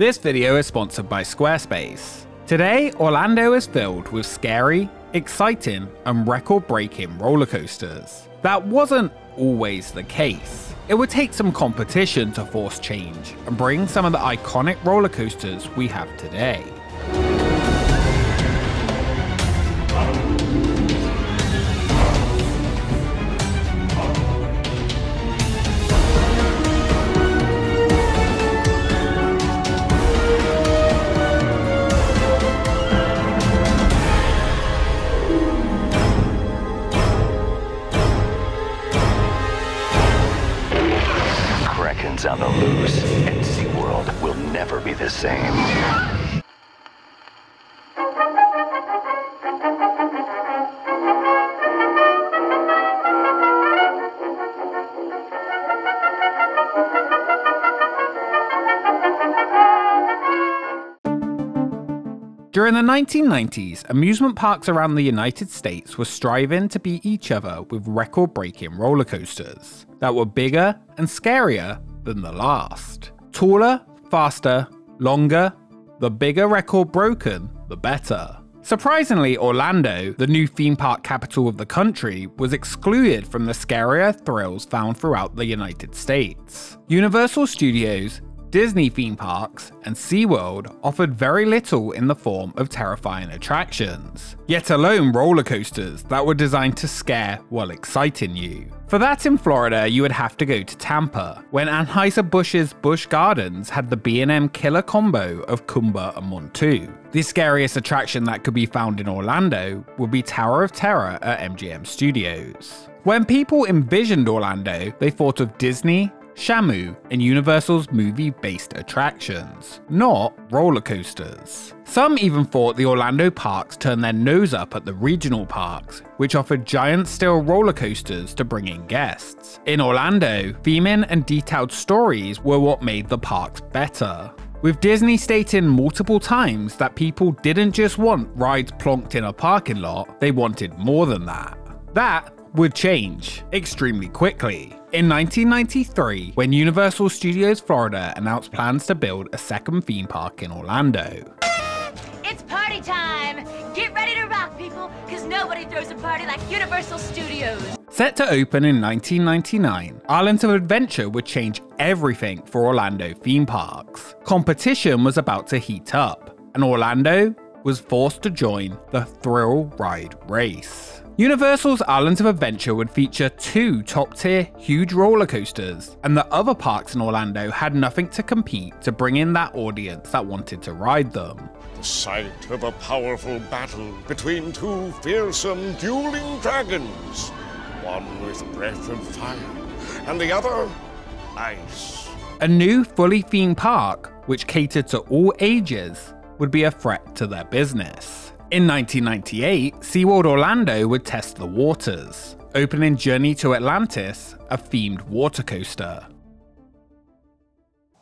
This video is sponsored by Squarespace. Today, Orlando is filled with scary, exciting, and record-breaking roller coasters. That wasn't always the case. It would take some competition to force change and bring some of the iconic roller coasters we have today. Kraken's on the loose, and SeaWorld will never be the same. During the 1990s, amusement parks around the United States were striving to beat each other with record-breaking roller coasters that were bigger and scarier than the last. Taller, faster, longer, the bigger record broken, the better. Surprisingly, Orlando, the new theme park capital of the country, was excluded from the scarier thrills found throughout the United States. Universal Studios, Disney theme parks, and SeaWorld offered very little in the form of terrifying attractions, yet alone roller coasters that were designed to scare while exciting you. For that in Florida, you would have to go to Tampa, when Anheuser-Busch's Busch Gardens had the B&M killer combo of Kumba and Montu. The scariest attraction that could be found in Orlando would be Tower of Terror at MGM Studios. When people envisioned Orlando, they thought of Disney, Shamu, and Universal's movie-based attractions, not roller coasters. Some even thought the Orlando parks turned their nose up at the regional parks, which offered giant steel roller coasters to bring in guests. In Orlando, theming and detailed stories were what made the parks better, with Disney stating multiple times that people didn't just want rides plonked in a parking lot, they wanted more than that. That would change extremely quickly. In 1993, when Universal Studios Florida announced plans to build a second theme park in Orlando. It's party time! Get ready to rock, people, because nobody throws a party like Universal Studios. Set to open in 1999, Islands of Adventure would change everything for Orlando theme parks. Competition was about to heat up, and Orlando was forced to join the thrill ride race. Universal's Islands of Adventure would feature two top-tier huge roller coasters, and the other parks in Orlando had nothing to compete to bring in that audience that wanted to ride them. The sight of a powerful battle between two fearsome dueling dragons, one with breath of fire and the other ice. A new fully themed park, which catered to all ages, would be a threat to their business. In 1998, SeaWorld Orlando would test the waters, opening Journey to Atlantis, a themed water coaster.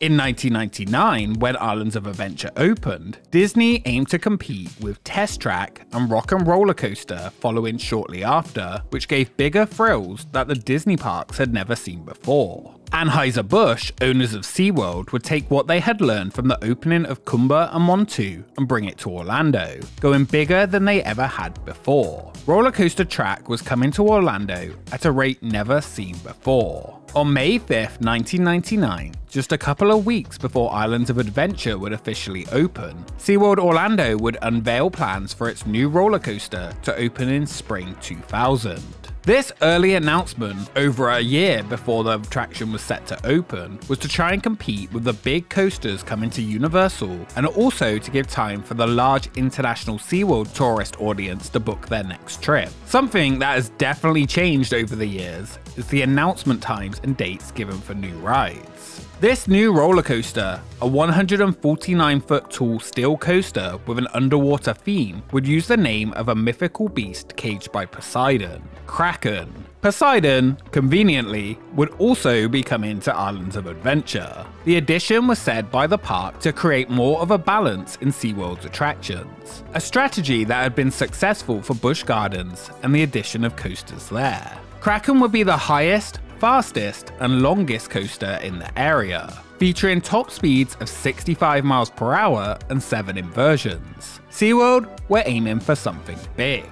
In 1999, when Islands of Adventure opened, Disney aimed to compete with Test Track and Rock and Roller Coaster following shortly after, which gave bigger thrills that the Disney parks had never seen before. Anheuser-Busch, owners of SeaWorld, would take what they had learned from the opening of Kumba and Montu and bring it to Orlando, going bigger than they ever had before. Roller Coaster Track was coming to Orlando at a rate never seen before. On May 5th, 1999, just a couple of weeks before Islands of Adventure would officially open, SeaWorld Orlando would unveil plans for its new roller coaster to open in spring 2000. This early announcement, over a year before the attraction was set to open, was to try and compete with the big coasters coming to Universal, and also to give time for the large international SeaWorld tourist audience to book their next trip. Something that has definitely changed over the years is the announcement times and dates given for new rides. This new roller coaster, a 149-foot tall steel coaster with an underwater theme, would use the name of a mythical beast caged by Poseidon, Kraken. Poseidon, conveniently, would also be coming to Islands of Adventure. The addition was said by the park to create more of a balance in SeaWorld's attractions, a strategy that had been successful for Busch Gardens and the addition of coasters there. Kraken would be the highest, fastest, and longest coaster in the area. featuring top speeds of 65 miles per hour and 7 inversions. SeaWorld were aiming for something big.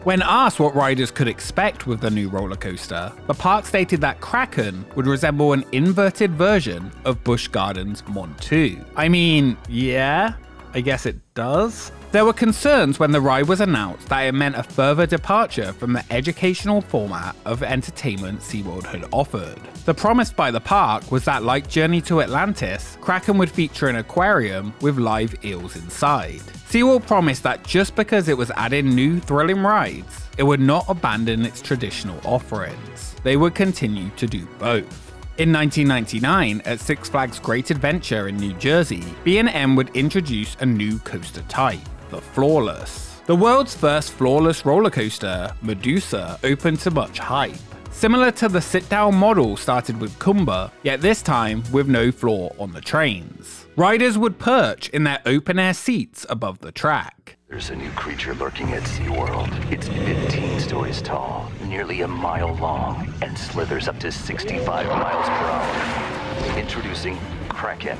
When asked what riders could expect with the new roller coaster, the park stated that Kraken would resemble an inverted version of Busch Gardens Montu. I mean, yeah, I guess it does. There were concerns when the ride was announced that it meant a further departure from the educational format of entertainment SeaWorld had offered. The promise by the park was that, like Journey to Atlantis, Kraken would feature an aquarium with live eels inside. SeaWorld promised that just because it was adding new thrilling rides, it would not abandon its traditional offerings. They would continue to do both. In 1999, at Six Flags Great Adventure in New Jersey, B&M would introduce a new coaster type, the Floorless. The world's first floorless roller coaster, Medusa, opened to much hype. Similar to the sit-down model started with Kumba, yet this time with no floor on the trains. Riders would perch in their open-air seats above the track. There's a new creature lurking at SeaWorld. It's 15 stories tall, nearly a mile long, and slithers up to 65 miles per hour. Introducing Kraken.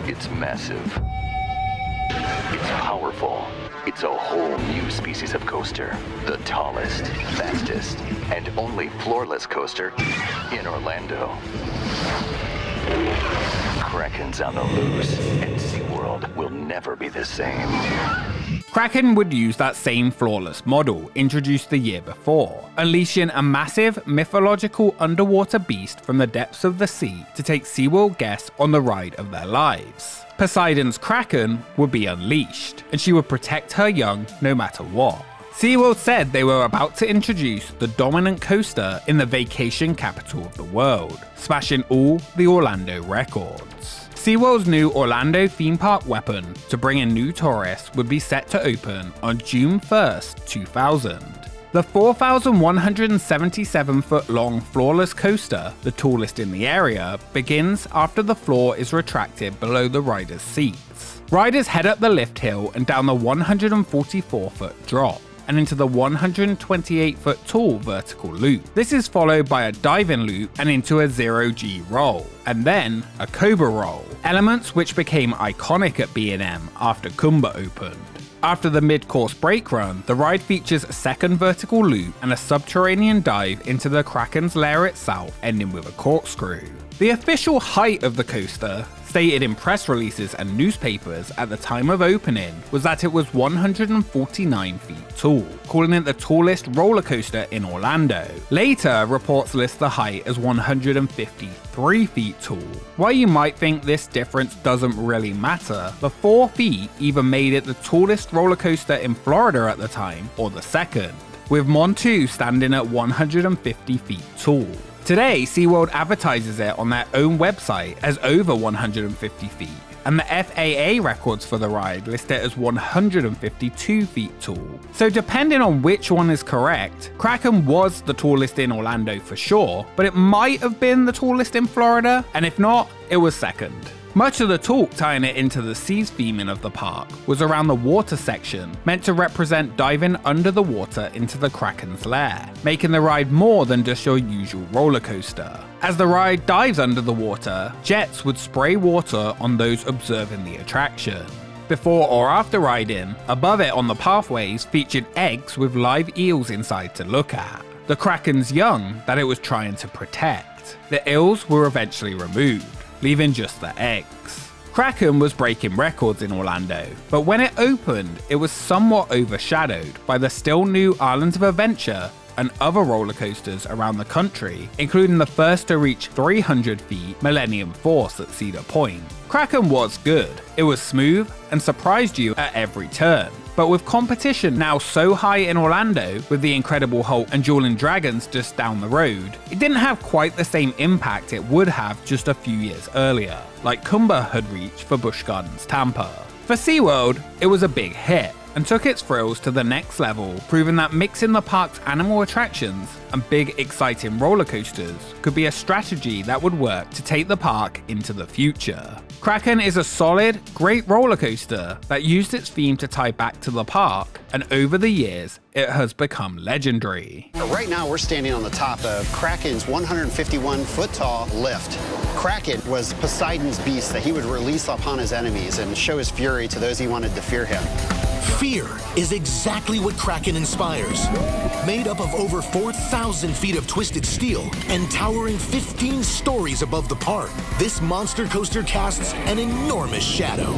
It's massive. It's powerful. It's a whole new species of coaster. The tallest, fastest, and only floorless coaster in Orlando. Kraken's on the loose, and SeaWorld will never be the same. Kraken would use that same floorless model introduced the year before, unleashing a massive mythological underwater beast from the depths of the sea to take SeaWorld guests on the ride of their lives. Poseidon's Kraken would be unleashed, and she would protect her young no matter what. SeaWorld said they were about to introduce the dominant coaster in the vacation capital of the world, smashing all the Orlando records. SeaWorld's new Orlando theme park weapon to bring in new tourists would be set to open on June 1st, 2000. The 4,177-foot-long floorless coaster, the tallest in the area, begins after the floor is retracted below the riders' seats. Riders head up the lift hill and down the 144-foot drop, and into the 128-foot tall vertical loop. This is followed by a diving loop and into a zero-G roll, and then a cobra roll, elements which became iconic at B&M after Kumba opened. After the mid-course brake run, the ride features a second vertical loop and a subterranean dive into the Kraken's lair itself, ending with a corkscrew. The official height of the coaster, stated in press releases and newspapers at the time of opening, was that it was 149 feet tall, calling it the tallest roller coaster in Orlando. Later, reports list the height as 153 feet tall. While you might think this difference doesn't really matter, the 4 feet either made it the tallest roller coaster in Florida at the time, or the second, with Montu standing at 150 feet tall. Today, SeaWorld advertises it on their own website as over 150 feet, and the FAA records for the ride list it as 152 feet tall. So depending on which one is correct, Kraken was the tallest in Orlando for sure, but it might have been the tallest in Florida, and if not, it was second. Much of the talk tying it into the seas theming of the park was around the water section, meant to represent diving under the water into the Kraken's lair, making the ride more than just your usual roller coaster. As the ride dives under the water, jets would spray water on those observing the attraction. Before or after riding, above it on the pathways featured eggs with live eels inside to look at, the Kraken's young that it was trying to protect. The eels were eventually removed, leaving just the eggs. Kraken was breaking records in Orlando, but when it opened, it was somewhat overshadowed by the still new Islands of Adventure and other roller coasters around the country, including the first to reach 300 feet Millennium Force at Cedar Point. Kraken was good. It was smooth and surprised you at every turn. But with competition now so high in Orlando, with the Incredible Hulk and Dueling Dragons just down the road, it didn't have quite the same impact it would have just a few years earlier, like Kumba had reached for Busch Gardens Tampa. For SeaWorld, it was a big hit, and took its thrills to the next level, proving that mixing the park's animal attractions and big exciting roller coasters could be a strategy that would work to take the park into the future. Kraken is a solid, great roller coaster that used its theme to tie back to the park, and over the years, it has become legendary. Right now, we're standing on the top of Kraken's 151-foot-tall lift. Kraken was Poseidon's beast that he would release upon his enemies and show his fury to those he wanted to fear him. Fear is exactly what Kraken inspires. Made up of over 4,000 feet of twisted steel and towering 15 stories above the park, this monster coaster casts an enormous shadow.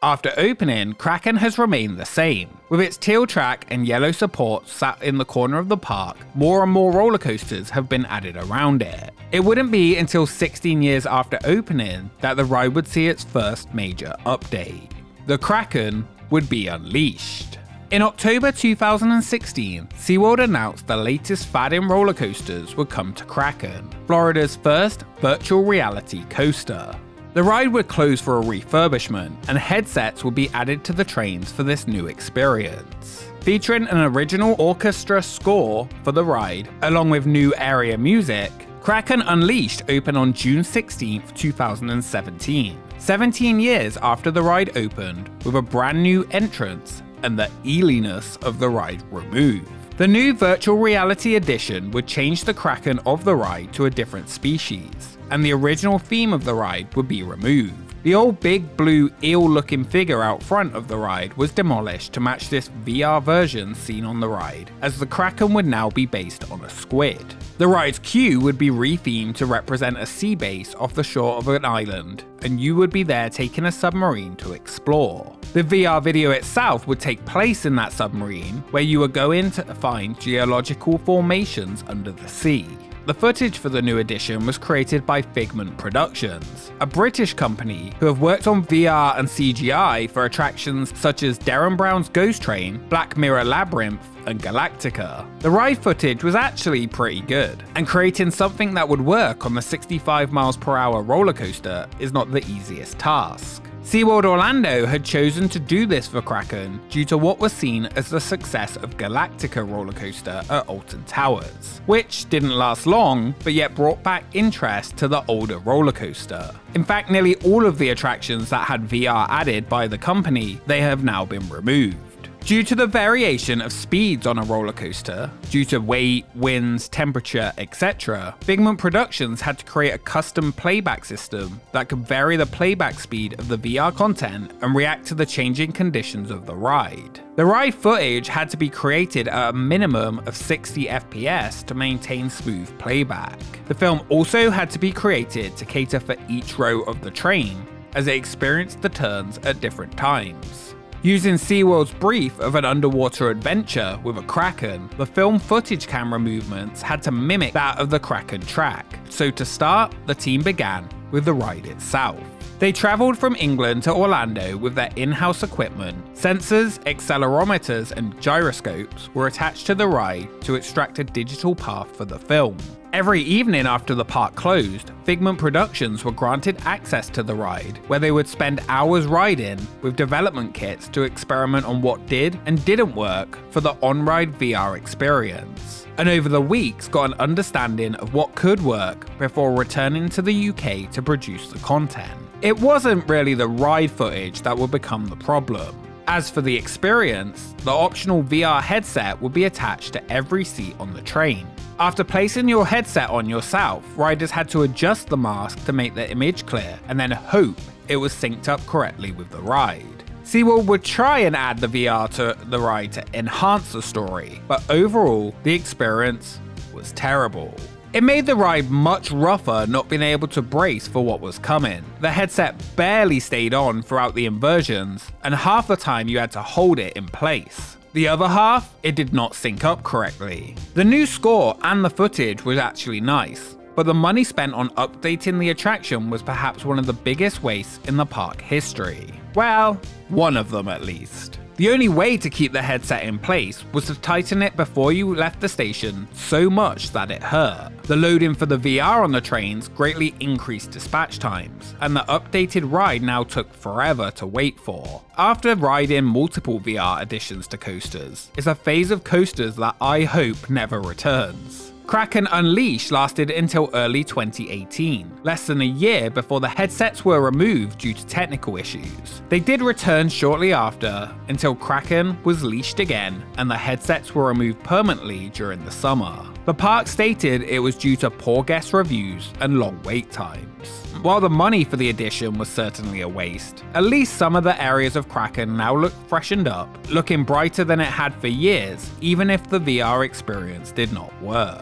After opening, Kraken has remained the same. With its teal track and yellow support sat in the corner of the park, more and more roller coasters have been added around it. It wouldn't be until 16 years after opening that the ride would see its first major update. The Kraken would be unleashed. In October 2016, SeaWorld announced the latest fad in roller coasters would come to Kraken, Florida's first virtual reality coaster. The ride would close for a refurbishment, and headsets would be added to the trains for this new experience. Featuring an original orchestra score for the ride, along with new area music, Kraken Unleashed opened on June 16, 2017, 17 years after the ride opened, with a brand new entrance and the eeliness of the ride removed. The new virtual reality edition would change the Kraken of the ride to a different species, and the original theme of the ride would be removed. The old big blue eel-looking figure out front of the ride was demolished to match this VR version seen on the ride, as the Kraken would now be based on a squid. The ride's queue would be rethemed to represent a sea base off the shore of an island, and you would be there taking a submarine to explore. The VR video itself would take place in that submarine, where you would go in to find geological formations under the sea. The footage for the new edition was created by Figment Productions, a British company who have worked on VR and CGI for attractions such as Derren Brown's Ghost Train, Black Mirror Labyrinth, and Galactica. The ride footage was actually pretty good, and creating something that would work on the 65 mph roller coaster is not the easiest task. SeaWorld Orlando had chosen to do this for Kraken due to what was seen as the success of Galactica roller coaster at Alton Towers, which didn't last long, but yet brought back interest to the older roller coaster. In fact, nearly all of the attractions that had VR added by the company, they have now been removed. Due to the variation of speeds on a roller coaster, due to weight, winds, temperature, etc., Figment Productions had to create a custom playback system that could vary the playback speed of the VR content and react to the changing conditions of the ride. The ride footage had to be created at a minimum of 60 FPS to maintain smooth playback. The film also had to be created to cater for each row of the train, as it experienced the turns at different times. Using SeaWorld's brief of an underwater adventure with a Kraken, the film footage camera movements had to mimic that of the Kraken track. So to start, the team began with the ride itself. They travelled from England to Orlando with their in-house equipment. Sensors, accelerometers, and gyroscopes were attached to the ride to extract a digital path for the film. Every evening after the park closed, Figment Productions were granted access to the ride, where they would spend hours riding with development kits to experiment on what did and didn't work for the on-ride VR experience, and over the weeks got an understanding of what could work before returning to the UK to produce the content. It wasn't really the ride footage that would become the problem. As for the experience, the optional VR headset would be attached to every seat on the train. After placing your headset on yourself, riders had to adjust the mask to make the image clear and then hope it was synced up correctly with the ride. SeaWorld would try and add the VR to the ride to enhance the story, but overall, the experience was terrible. It made the ride much rougher not being able to brace for what was coming. The headset barely stayed on throughout the inversions, and half the time you had to hold it in place. The other half, it did not sync up correctly. The new score and the footage was actually nice, but the money spent on updating the attraction was perhaps one of the biggest wastes in the park history. Well, one of them at least. The only way to keep the headset in place was to tighten it before you left the station so much that it hurt. The loading for the VR on the trains greatly increased dispatch times, and the updated ride now took forever to wait for. After riding multiple VR additions to coasters, it's a phase of coasters that I hope never returns. Kraken Unleashed lasted until early 2018, less than a year before the headsets were removed due to technical issues. They did return shortly after, until Kraken was leashed again and the headsets were removed permanently during the summer. The park stated it was due to poor guest reviews and long wait times. While the money for the addition was certainly a waste, at least some of the areas of Kraken now look freshened up, looking brighter than it had for years, even if the VR experience did not work.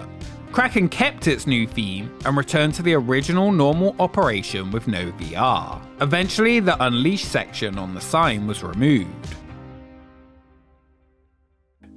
Kraken kept its new theme and returned to the original normal operation with no VR. Eventually, the Unleashed section on the sign was removed.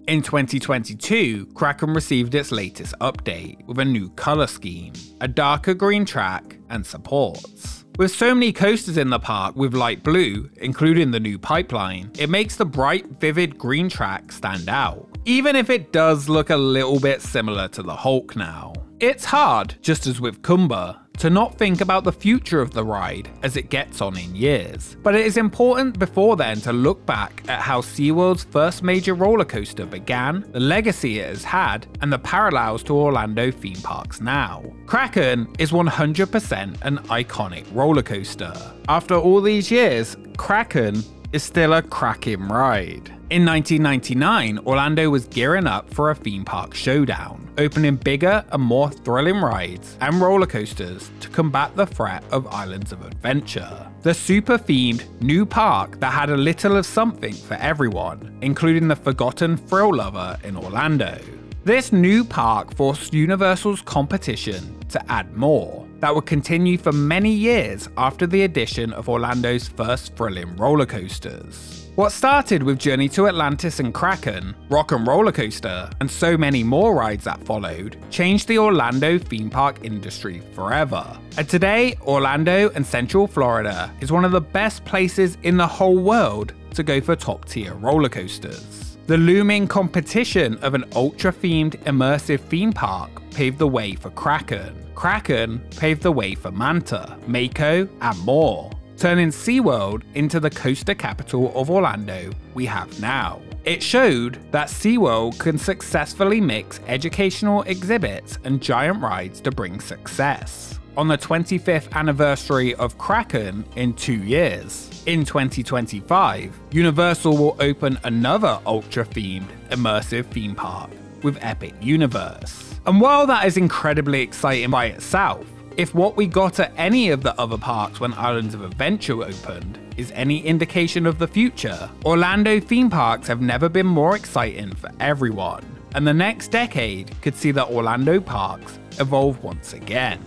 In 2022, Kraken received its latest update with a new color scheme, a darker green track, and supports. With so many coasters in the park with light blue, including the new pipeline, it makes the bright, vivid green track stand out, even if it does look a little bit similar to the Hulk now. It's hard, just as with Kumba, to not think about the future of the ride as it gets on in years. But it is important before then to look back at how SeaWorld's first major roller coaster began, the legacy it has had, and the parallels to Orlando theme parks now. Kraken is 100% an iconic roller coaster. After all these years, Kraken is still a cracking ride. In 1999, Orlando was gearing up for a theme park showdown, opening bigger and more thrilling rides and roller coasters to combat the threat of Islands of Adventure. The super-themed new park that had a little of something for everyone, including the forgotten thrill lover in Orlando. This new park forced Universal's competition to add more, that would continue for many years after the addition of Orlando's first thrilling roller coasters. What started with Journey to Atlantis and Kraken, Rock and Roller Coaster, and so many more rides that followed, changed the Orlando theme park industry forever. And today, Orlando and Central Florida is one of the best places in the whole world to go for top-tier roller coasters. The looming competition of an ultra-themed immersive theme park paved the way for Kraken. Kraken paved the way for Manta, Mako, and more, turning SeaWorld into the coaster capital of Orlando we have now. It showed that SeaWorld can successfully mix educational exhibits and giant rides to bring success. On the 25th anniversary of Kraken in 2 years, in 2025, Universal will open another ultra-themed immersive theme park with Epic Universe. And while that is incredibly exciting by itself, if what we got at any of the other parks when Islands of Adventure opened is any indication of the future, Orlando theme parks have never been more exciting for everyone, and the next decade could see the Orlando parks evolve once again.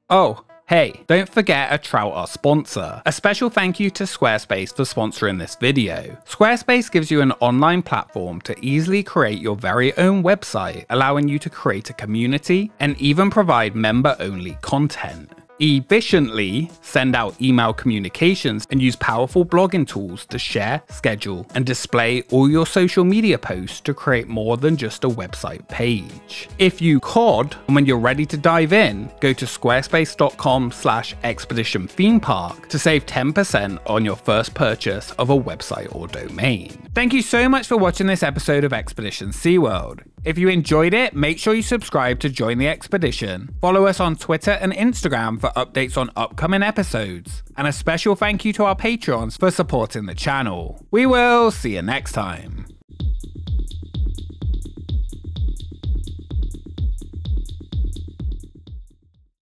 Oh, hey, don't forget to trout our sponsor. A special thank you to Squarespace for sponsoring this video. Squarespace gives you an online platform to easily create your very own website, allowing you to create a community and even provide member-only content. Efficiently send out email communications and use powerful blogging tools to share, schedule, and display all your social media posts to create more than just a website page. If you COD, and when you're ready to dive in, go to squarespace.com/Expedition Theme Park to save 10% on your first purchase of a website or domain. Thank you so much for watching this episode of Expedition SeaWorld. If you enjoyed it, make sure you subscribe to join the expedition. Follow us on Twitter and Instagram for updates on upcoming episodes. And a special thank you to our Patreons for supporting the channel. We will see you next time.